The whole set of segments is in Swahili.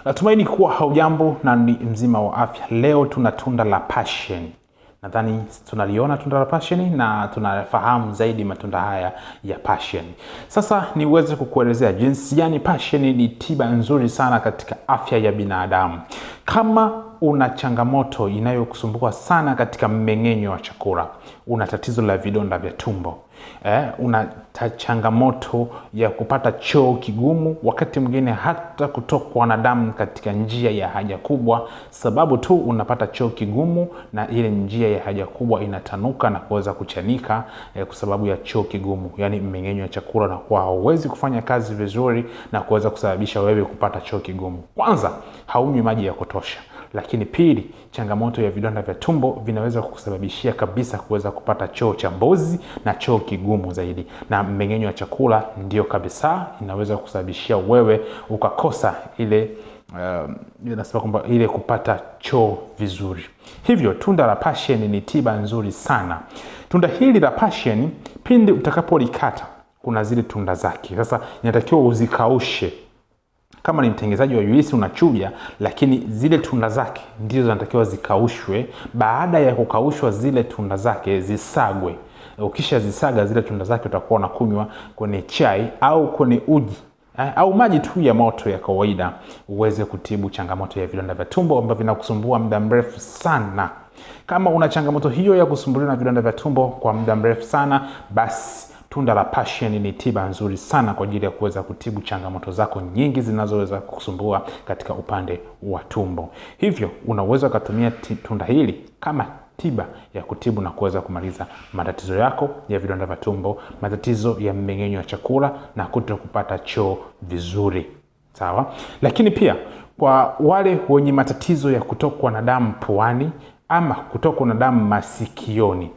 Natumaini kuwa haujambo na ni mzima wa afya. Leo tuna tunda la passion. Nadhani tunaliona tunda la passion na tunafahamu zaidi matunda haya ya passion. Sasa niweze kukuelezea jinsi gani passion ni tiba nzuri sana katika afya ya binadamu. Kama una changamoto inayokusumbua sana katika mmeng'enyo wa chakula, una tatizo la vidonda vya tumbo, una changamoto ya kupata choo kigumu, wakati mwingine hata kutokwa na damu katika njia ya haja kubwa, sababu tu unapata choo kigumu na ile njia ya haja kubwa inatanuka na kuweza kuchanika kwa sababu ya choo kigumu, yani mmeng'enyo wa chakula, na kwa hauwezi kufanya kazi vizuri na kuweza kusababisha wewe kupata choo kigumu. Kwanza, haunywi maji ya kutosha. Lakini pili, changamoto ya vidonda vya tumbo vinaweza kukusababishia kabisa kuweza kupata choo cha mbozi na choo kigumu zaidi. Na mmeng'enyo wa chakula ndio kabisa inaweza kusababishia wewe ukakosa ile kupata choo vizuri. Hivyo tunda la passion ni tiba nzuri sana. Tunda hili la passion, pindi utakapolikata, kuna zile tunda zake. Sasa inatakiwa uzikaushe. Kama ni mtengenezaji wa juisi unachuja, lakini zile tunda zake ndizo zinatakiwa zikaushwe. Baada ya kukaushwa zile tunda zake zisagwe. Ukisha zisaga zile tunda zake utakuwa unakunywa kwenye chai au kwenye uji au maji tu ya moto ya kawaida, uweze kutibu changamoto ya vidonda vya tumbo ambavyo vinakusumbua muda mrefu sana. Kama una changamoto hiyo ya kusumbuliwa na vidonda vya tumbo kwa muda mrefu sana, basi tunda la passion ni tiba nzuri sana kwa ajili ya kuweza kutibu changamoto zako nyingi zinazoweza kukusumbua katika upande wa tumbo. Hivyo unaweza kutumia tunda hili kama tiba ya kutibu na kuweza kumaliza matatizo yako ya vidonda vya tumbo, matatizo ya mmeng'enyo wa chakula na kutokupata choo vizuri. Sawa? Lakini pia kwa wale wenye matatizo ya kutokwa na damu puani ama kutokwa na damu masikioni,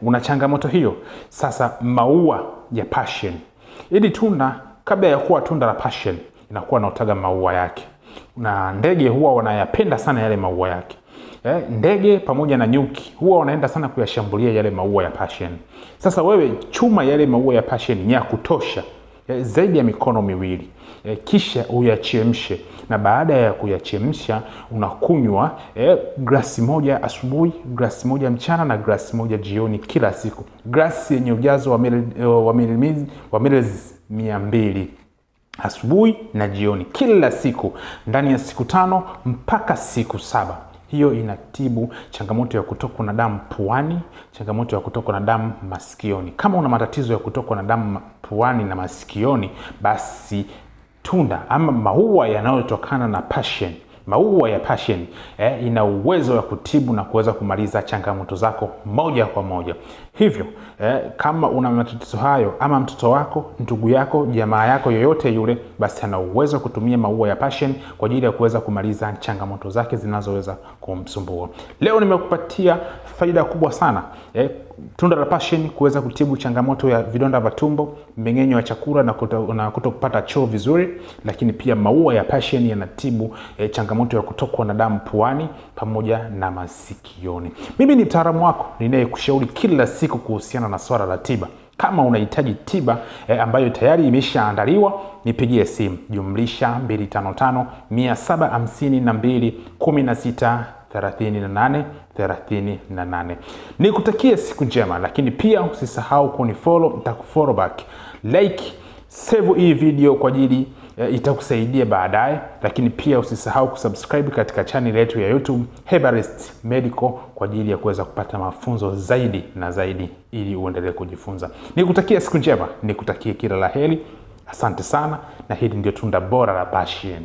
una changamoto hiyo, sasa maua ya passion. Ili tunda, kabla ya kuwa tunda la passion, inakuwa na utaga maua yake. Na ndege huwa wanayapenda sana yale maua yake. Ndege pamoja na nyuki huwa wanaenda sana kuyashambulia yale maua ya passion. Sasa wewe chuma yale maua ya passion ya kutosha, zaidi ya mikono miwili. Kisha uyachemshe, na baada ya kuyachemsha unakunywa glasi moja asubuhi, glasi moja mchana na glasi moja jioni kila siku. Glasi yenye ujazo wa mililita 200 asubuhi na jioni kila siku, ndani ya siku 5 mpaka siku 7. Hiyo inatibu changamoto ya kutokwa na damu puani, changamoto ya kutokwa na damu masikioni. Kama una matatizo ya kutokwa na damu puani na masikioni, basi tunda ama maua yanayotokana na passion, maua ya passion ina uwezo wa kutibu na kuweza kumaliza changamoto zako moja kwa moja. Hivyo kama una matatizo hayo, ama mtoto wako, ndugu yako, jamaa yako yoyote yule, basi ana uwezo kutumia maua ya passion kwa ajili ya kuweza kumaliza changamoto zake zinazoweza kumsumbua. Leo nimekupatia faida kubwa sana. Tunda la passion kuweza kutibu changamoto ya vidonda vya tumbo, mmeng'enyo wa chakula na kutopata choo vizuri, lakini pia maua ya passion yanatibu changamoto ya kutokwa na damu puani pamoja na masikioni. Mimi ni mtaalamu wako ninayekushauri kila siku kuhusiana na swala la tiba. Kama unahitaji tiba ambayo tayari imeshaandaliwa, nipigie simu +255 752 16 38. Nikutakie siku njema, lakini pia usisahau kunifollow, nitakufollow back. Like, save hii video kwa ajili itakusaidia baadaye, lakini pia usisahau kusubscribe katika channel yetu ya YouTube Herbalist Medical kwa ajili ya kuweza kupata mafunzo zaidi na zaidi ili uendelee kujifunza. Nikutakie siku njema, nikutakie kila la heri. Asante sana, na hili ndio tunda bora la passion.